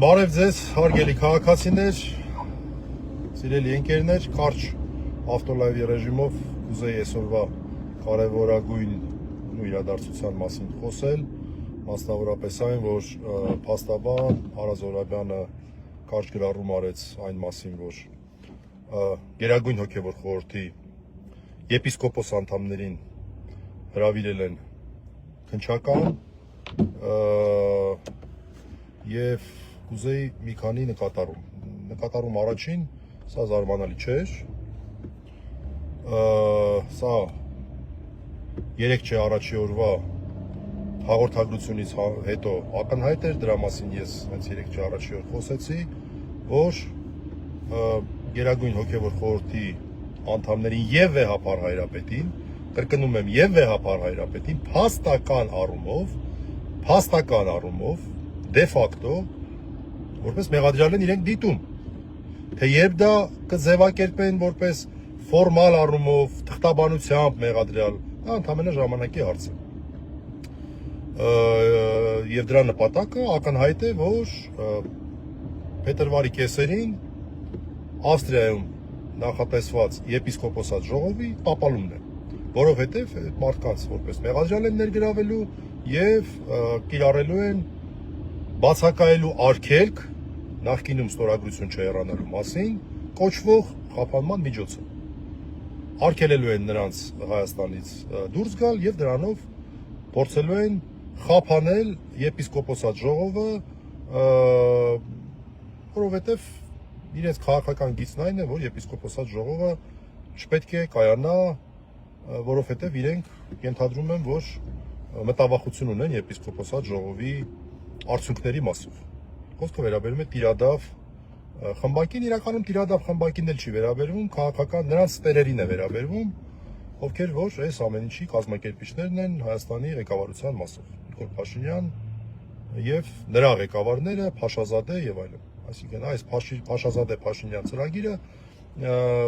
Բարև ձեզ, հարգելի քաղաքացիներ, սիրելի ընկերներ, կարճ ավտոլայվի ռեժիմով կուզեի այսօրվա կարևորագույն իրադարձության մասին խոսել, մասնավորապես այն, որ փաստաբան Արա Զոհրաբյանը կարճ գրառում արեց այն մասին, որ Գերագույն հոգևոր խորհրդի եպիսկոպոս անդամներին հրավիրել են քննչական եւ կուզեի մի քանի նկատառում առաջին, սա զարմանալի չէր, սա 3 չէ առաջի օրվա հաղորդագրությունից հետո ակնհայտ էր, դրա մասին ես հենց 3 չէ առաջի օր խոսեցի, որ Գերագույն հոգևոր խորհրդի անդամներին եւ վեհապար հայրապետին, կրկնում եմ, եւ վեհապար հայրապետին փաստական առումով դե ֆակտո որպես մեղադրյալ են իրենք դիտում, թե երբ դա կձևակերպեն որպես ֆորմալ առումով, թղթաբանությամբ մեղադրյալ, դա ընդամենը ժամանակի հարց է։ Եվ դրա նպատակը ակնհայտ է, որ փետրվարի կեսերին Ավստրիայում նախատեսված եպիսկոպոսատ ժողովի տապալումն է, որովհետև մարդկանց որպես մեղադրյալ են ներգրավելու եւ կիրառելու են բացակայելու արգելք նախկինում ստորագրություն չհեռանալու մասին կոչվող խափանման միջոցը։ Արգելելու են նրանց Հայաստանից դուրս գալ եւ դրանով փորձելու են խափանել եպիսկոպոսատ ժողովը, որովհետև իրենց քաղաքական գիծն այն է, որ եպիսկոպոսատ ժողովը չպետք է կայանա, որովհետև իրենք ենթադրում են, որ մտավախություն ունեն եպիսկոպոսատ ժողովի արդյունքների մասով։ Խոսքը վերաբերում է տիրադավ խմբակին, իրականում տիրադավ խմբակին էլ չի վերաբերվում, քաղաքական նրանց տերերին է վերաբերվում, ովքեր որ այս ամեն ինչի կազմակերպիչներն են Հայաստանի ղեկավարության մասով։ Նիկոլ Փաշինյան եւ նրա ղեկավարները, Փաշազադե եւ այլն։ Այսինքն այս Փաշազադե-Փաշինյան ծրագիրը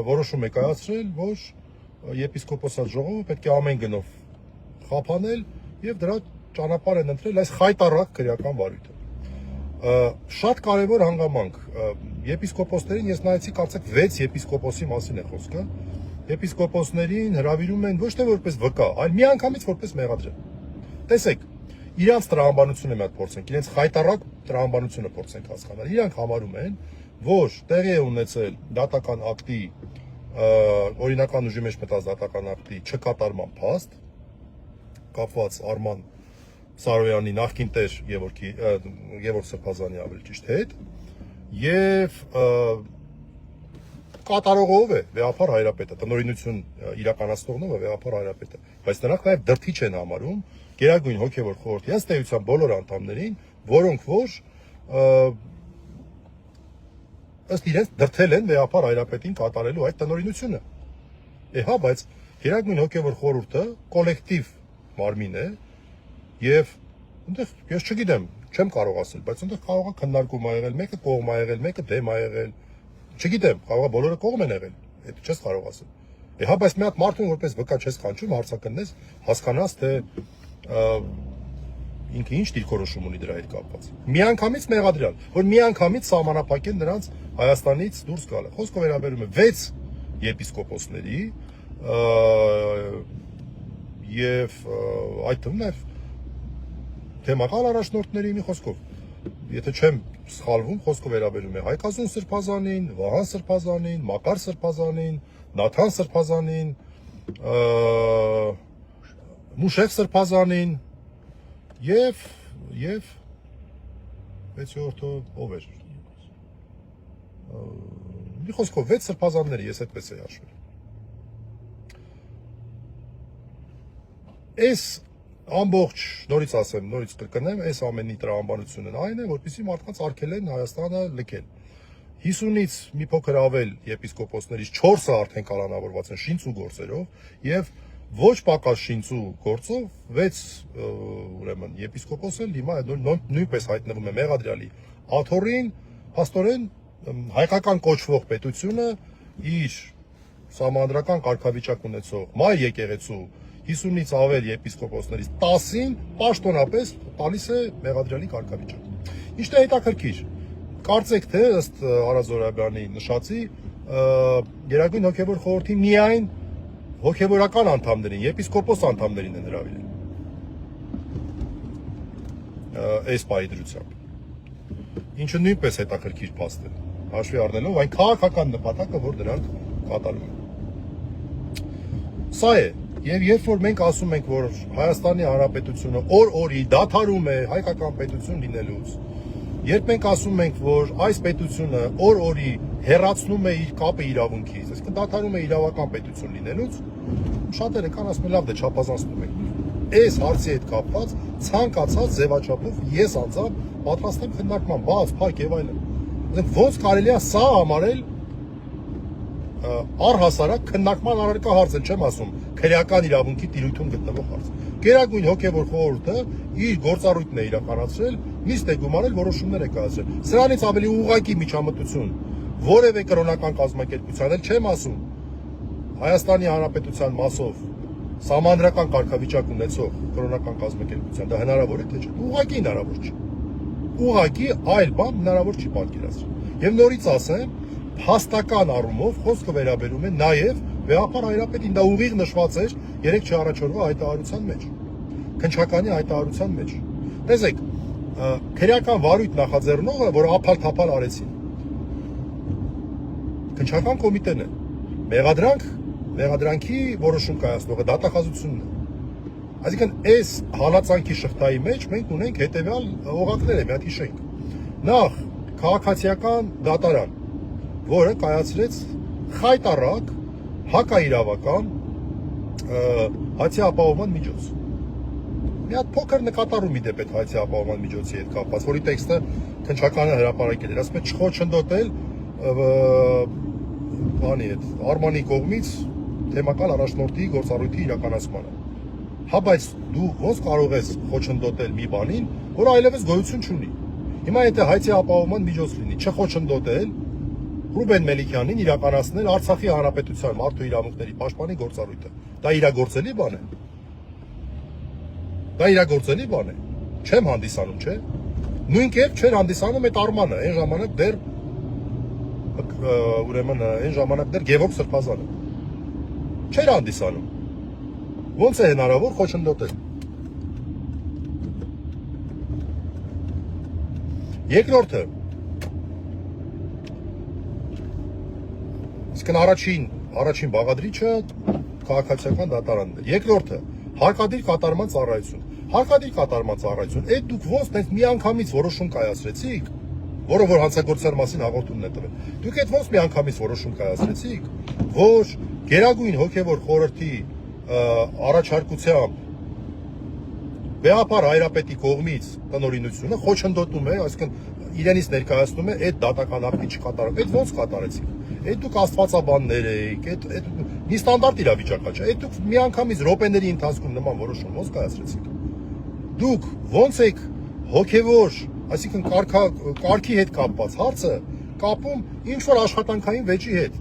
որոշում է կայացրել, որ եպիսկոպոսատ ժողովը պետք է ամեն գնով խափանել եւ դրա ճանապարհ են ընտրել այս խայտառակ քրեական վարույթը։ Շատ կարևոր հանգամանք եպիսկոպոսներին ես նայեցի, կարծեք 6 եպիսկոպոսի մասին է խոսքը։ Եպիսկոպոսներին հրավիրում են ոչ թե որպես վկա, այլ միանգամից որպես մեղադրյալ։ Տեսեք, իրանց տրամաբանությունը մի հատ փորձենք, իրենց խայտառակ տրամաբանությունը փորձենք հասկանալ։ Իրանք համարում են, որ տեղի է ունեցել դատական ակտի օրինական ուժի մեջ մտած դատական ակտի չկատարման փաստ, կապված Արման Սարոյանի նախկին տեր Գևորգ Սրբազանի ավելի ճիշտ հետ, եւ կատարողով է վեհապար հայրապետը, տնօրինություն իրականացնողն է վեհապար հայրապետը, բայց նրանք նաեւ դրդիչ են համարում Գերագույն հոգևոր խորհրդի ըստ էության բոլոր անդամներին, որոնք որ ըստ իրենց դրդել են վեհապար հայրապետին կատարելու այդ տնօրինությունը։ Հա, բայց Գերագույն հոգևոր խորհուրդը կոլեկտիվ մարմին է եւ այնտեղ ես չգիտեմ, չեմ կարող ասել, բայց այնտեղ կարող է քննարկում ա եղել, մեկը կողմ ա եղել, մեկը դեմ ա եղել, չգիտեմ, կարող է բոլորը կողմ են եղել, այդ չես կարող ասել։ Հա, բայց մի հատ մարդուն որպես վկա չես կանչում, հարցակնես, հասկանաս թե ինքը ինչ դիրքորոշում ունի դրա հետ կապված։ Միանգամից մեղադրյալ, որ միանգամից սահմանափակեն նրանց Հայաստանից դուրս գալը։ Խոսքը վերաբերում է 6 եպիսկոպոսների եւ այդ թվում նաեւ թեմական առաջնորդների մի խոսքով, եթե չեմ սխալվում, խոսքը վերաբերում է Հայկազուն Սրբազանին, Վահան Սրբազանին, Մակար Սրբազանին, Նաթան Սրբազանին, Մուշեվ Սրբազանին եւ 6-րդը ով էր։ Մի խոսքով 6 սրբազանների, ես այդպես էի հաշվել։ Այս ամբողջ, նորից ասեմ, նորից կրկնեմ, այս ամենի տրամաբանությունն այն է, որպեսզի մարդկանց արգելեն Հայաստանը լքել։ 50-ից մի փոքր ավել եպիսկոպոսներից 4-ը արդեն կալանավորված են շինծու գործերով եւ ոչ պակաս շինծու գործով 6 ուրեմն եպիսկոպոս էլ հիմա նույնպես հայտնվում է մեղադրյալի աթոռին, փաստորեն հայկական կոչվող պետությունը իր սահմանադրական կարգավիճակ ունեցող մայր եկեղեցու 50-ից ավել եպիսկոպոսներից 10-ին պաշտոնապես տալիս է մեղադրյալի կարգավիճակ։ Ինչն է հետաքրքիր, Կարծեք թե ըստ Արա Զորաբյանի նշածի Գերագույն հոգևոր խորհրդի միայն հոգևորական անդամներին, եպիսկոպոս անդամներին են հրավիրել։ Այս պահի դրությամբ։ Ինչը նույնպես հետաքրքիր փաստ է, հաշվի առնելով այն քաղաքական նպատակը, որ դրանք կատարում են։ Սա է, եւ երբ որ մենք ասում ենք, որ Հայաստանի Հանրապետությունը օր-օրի դադարում է հայկական պետություն լինելուց, երբ մենք ասում ենք, որ այս պետությունը օր-օրի հեռացնում է իր կապը իրավունքից, այսինքն դադարում է իրավական պետություն լինելուց, շատերը կան ասում են, լավ դե չափազանցնում ենք։ Այս հարցի հետ կապված ցանկացած ձևաչափով ես անձամբ պատրաստ եմ քննարկման, բաց, փակ եւ այլն։ Ոնց կարելի է սա համարել առհասարակ քննարկման առարկա հարց են, չեմ ասում, քրեական իրավունքի տիրույթում գտնվող հարց։ Գերագույն հոգևոր խորհուրդը իր գործառույթն է իրականացրել, նիստ է գումարել, որոշումներ է կայացրել։ Սրանից ավելի ուղղակի միջամտություն որևէ կրոնական կազմակերպության էլ չեմ ասում, Հայաստանի Հանրապետության մասով սահմանադրական կարգավիճակ ունեցող կրոնական կազմակերպության դա հնարավոր է թե չէ։ Ուղղակի հնարավոր չէ։ Ուղղակի այլ բան հնարավոր չի պատկերացրել։ Եվ նորից ասեմ, փաստական առումով խոսքը վերաբերում է նաև Վեհապար Հայրապետին, դա ուղիղ նշված էր 3 առաջորդվա հայտարարության մեջ, քննչականի հայտարարության մեջ։ Տեսեք, քրեական վարույթ նախաձեռնողը, որ ափալ-թափալ արեցին, քննչական կոմիտեն է, մեղադրանքի որոշում կայացնողը դատախազությունն է։ Այսինքն այս հալածանքի շղթայի մեջ մենք ունենք հետևյալ օղակներ, մի հատ հիշենք։ Նախ քաղաքացիական դատարան, որը կայացրեց խայտառակ հակաիրավական հայցի ապահովման միջոց։ Մի հատ փոքր նկատառում ի դեպ այդ հայցի ապահովման միջոցի հետ կապված, որի տեքստը քննչականը հրապարակել էր, ասում է չխոչընդոտել բանի հետ, Արմանի կողմից թեմական առաջնորդի գործառույթի իրականացմանը։ Հա, բայց դու ոնց կարող ես խոչընդոտել մի բանին, որը այլևս գոյություն չունի։ Հիմա եթե հայցի ապահովման միջոց լինի, չխոչընդոտել Ռուբեն Մելիքյանին իրականացնել Արցախի Հանրապետության մարդու իրավունքների պաշտպանի գործառույթը, դա իրագործելի բան է։ Դա իրագործելի բան է։ Չեմ հանդիսանում, չէ։ Նույն կերպ չէր հանդիսանում այդ Արմանը, այն ժամանակ դեռ ուրեմն այն ժամանակ դեռ Գևորգ Սրբազանը չէր հանդիսանում։ Ոնց է հնարավոր խոչընդոտել։ Երկրորդը, իսկն առաջին բաղադրիչը քաղաքացիական դատարանն է։ Երկրորդը, հարկադիր կատարման ծառայություն։ Հարկադիր կատարման ծառայություն, այդ դուք ոնց տենց միանգամից որոշում կայացրեցիք, որը որ հանցագործության մասին հաղորդումն է տվել։ Դուք այդ ոնց միանգամից որոշում կայացրեցիք, որ Գերագույն հոգևոր խորհրդի առաջարկությամբ Վեհապար Հայրապետի կողմից տնօրինությունը խոչընդոտում է, այսինքն իրենից ներկայացնում է այդ դատական ակտի չկատարում։ Այդ ոնց կատարեցիք։ Այդ դուք աստվածաբաններ եք, այդ մի ստանդարտ իրավիճակ է, չէ՞։ Այդ դուք միանգամից րոպեների ընթացքում նման որոշում ոնց կայացրեցիք։ Դուք ոնց եք հոգևոր, այսինքն կարգի հետ կապված հարցը կապում ինչ որ աշխատանքային վեճի հետ։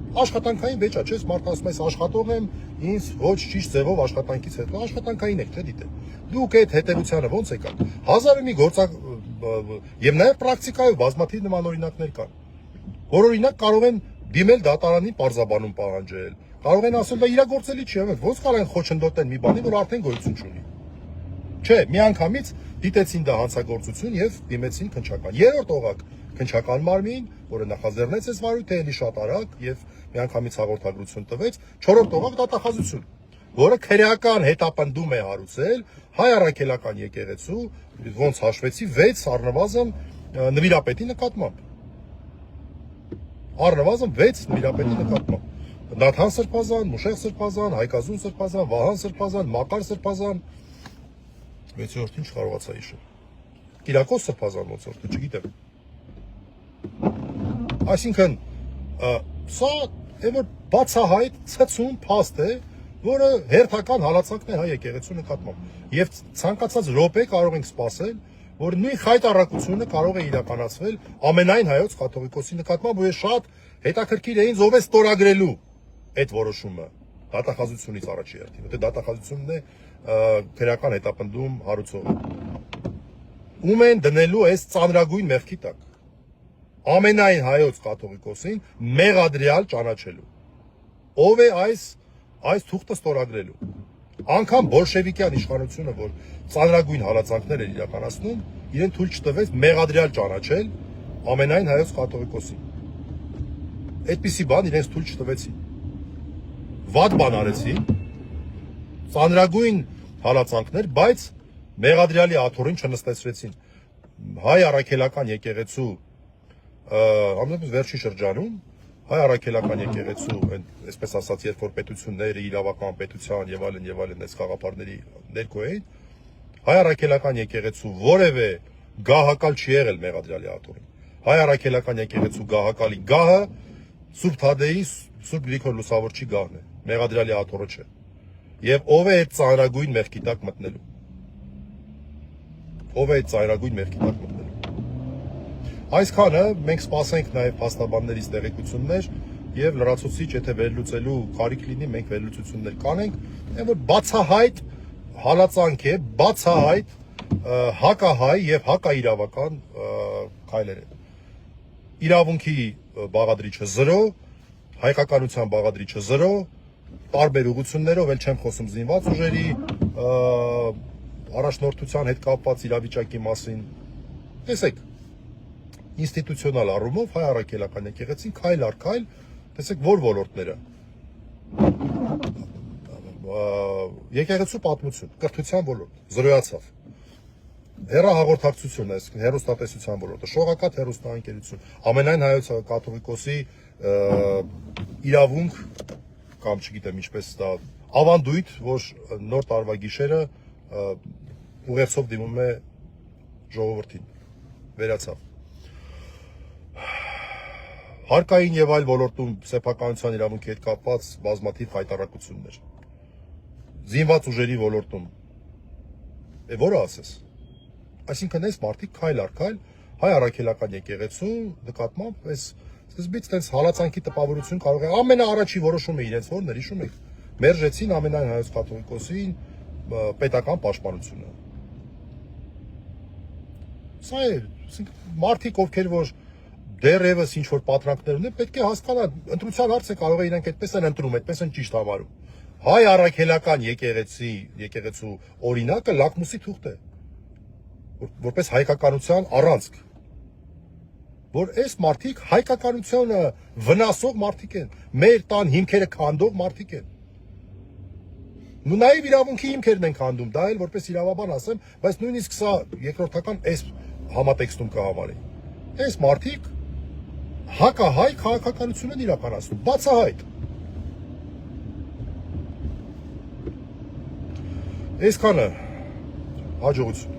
Աշխատանքային վեճ է, չէ՞, մարդը ասում է, աշխատող եմ, ինձ ոչ ճիշտ ձևով աշխատանքից հետո աշխատանքային եք, չէ՞ դիտել։ Դուք այդ հետևությանը ոնց եկաք։ Հազարը մի գործակ եւ նաեւ պրակտիկայով բազմաթիվ նման օրինակներ կան, որ օրինակ կարող են դիմել դատարանի պարզաբանում պահանջել, կարող են ասել դա իրագործելի չի, ոնց կարող են խոչընդոտել մի բանի, որ արդեն գոյություն չունի։ Չէ, միանգամից դիտեցին դա հանցագործություն եւ դիմեցին քննչական։ Երրորդ օղակ քննչական մարմին, որը նախաձեռնեց այս վարույթը էլի շատ արագ եւ միանգամից հաղորդագրություն տվեց, 4-րդ օղակ դատախազություն, որը քրեական հետապնդում է հարուցել հայ առաքելական եկեղեցու, ոնց հաշվեցի 6 առնվազն նվիրապետի նկատմամբ։ Առնվազն 6 նվիրապետի նկատմամբ։ Նաթան Սրբազան, Մուշեղ Սրբազան, Հայկազուն Սրբազան, Վահան Սրբազան, Մակար Սրբազան, 6-րդին չկարողացա հիշել։ Կիրակոս Սրբազան 8-րդը, չգիտեմ։ Այսինքն սա որ բացահայտ ցցում փաստ է, որը հերթական հալածանքն է հայ եկեղեցու նկատմամբ։ Եվ ցանկացած րոպե կարող ենք սպասել, որ նույն խայտառակությունը կարող է իրականացվել ամենայն հայոց կաթողիկոսի նկատմամբ, ու ես շատ հետաքրքիր էին ով է ստորագրելու այդ որոշումը դատախազությունից առաջի հերթին, որտեղ դատախազությունն է քրեական հետապնդում հարուցողը։ Ում են դնելու այս ծանրագույն մեղքի տակ։ ամենայն հայոց կաթողիկոսին մեղադրյալ ճանաչելու։ Ով է այս թուղթը ստորագրելու։ Անկամ բոլշևիկյան իշխանությունը, որ ծանրագույն հալածանքներ էր իրականացնում, իրեն թույլ չտվեց մեղադրյալ ճանաչել ամենայն հայոց կաթողիկոսին։ Այդպիսի բան իրենց թույլ չտվեցին։ Վատ բան արեցին, ծանրագույն հալածանքներ, բայց մեղադրյալի աթոռին չնստեցրեցին։ Հայ առաքելական եկեղեցու ամենից վերջի շրջանում հայ առաքելական եկեղեցու, այսպես ասած, երբ որ պետությունները իրավական պետության եւ այլն այս խաղապարների ներքո էին, հայ առաքելական եկեղեցու որևէ գահակալ չի եղել մեղադրյալի աթոռին։ Հայ առաքելական եկեղեցու գահակալի գահը Սուրբ Թադեի, Սուրբ Գրիգոր Լուսավորչի գահն է, մեղադրյալի աթոռը չէ։ Եվ ով է այդ ծանրագույն մեղքի տակ մտնելու։ Ով է այդ ծայրագույն մեղքի տակ մտնելու։ Այսքանը մենք սպասենք նաև փաստաբաններից տեղեկություններ եւ լրացուցիչ, եթե վերլուծելու կարիք լինի, մենք վերլուծություններ կանենք, այն որ բացահայտ հալածանք է, բացահայտ հակահայ եւ հակաիրավական քայլեր են։ Իրավունքի բաղադրիչը 0, հայկականության բաղադրիչը 0, տարբեր ուղղություններով, էլ չեմ խոսում զինված ուժերի առաջնորդության հետ կապված իրավիճակի մասին։ Տեսեք, ինստիտուցիոնալ առումով հայ առաքելական եկեղեցին քայլ առ քայլ, տեսեք որ ոլորտները։ Եկեղեցու պատմություն, կրթության ոլորտ, զրոյացավ։ Հեռահաղորդակցություն, այսինքն հեռուստատեսության ոլորտը, շողակաթ հեռուստաընկերություն, ամենայն հայոց կաթողիկոսի իրավունք կամ չգիտեմ ինչպես դա ավանդույթ, որ նոր տարվա գիշերը ուղերձով դիմում է ժողովրդին, վերացավ։ Հարկային եւ այլ ոլորտում սեփականության իրավունքի հետ կապված բազմաթիվ հայտարարություններ։ Զինված ուժերի ոլորտում որը ասես։ Այսինքն այս մարդիկ քայլ առ քայլ հայ առաքելական եկեղեցու նկատմամբ այս սկզբից տենց հալածանքի տպավորություն կարող է ամենաառաջի որոշումը իրենց որն էր, հիշում եք, մերժեցին ամենայն հայոց կաթողիկոսին պետական պաշտպանությունը։ Սա է, մարդիկ ովքեր որ դեռևս ինչ որ պատրանքներ ունեն, պետք է հասկանան, ընտրության հարց է, կարող է իրենք այդպես են ընտրում, այդպես են ճիշտ համարում։ Հայ առաքելական եկեղեցու օրինակը լակմուսի թուղթ է, որպես հայկականության առանցք, որ այս մարդիկ հայկականությունը վնասող մարդիկ են, մեր տան հիմքերը քանդող մարդիկ են։ Նաեւ իրավունքի հիմքերն են քանդում, դա էլ որպես իրավաբան ասեմ, բայց նույնիսկ սա երկրորդական այս համատեքստում կհամարի։ Այս մարդիկ հակահայ քաղաքականություն են իրականացնում, բացահայտ։ Այսքանը, հաջողություն։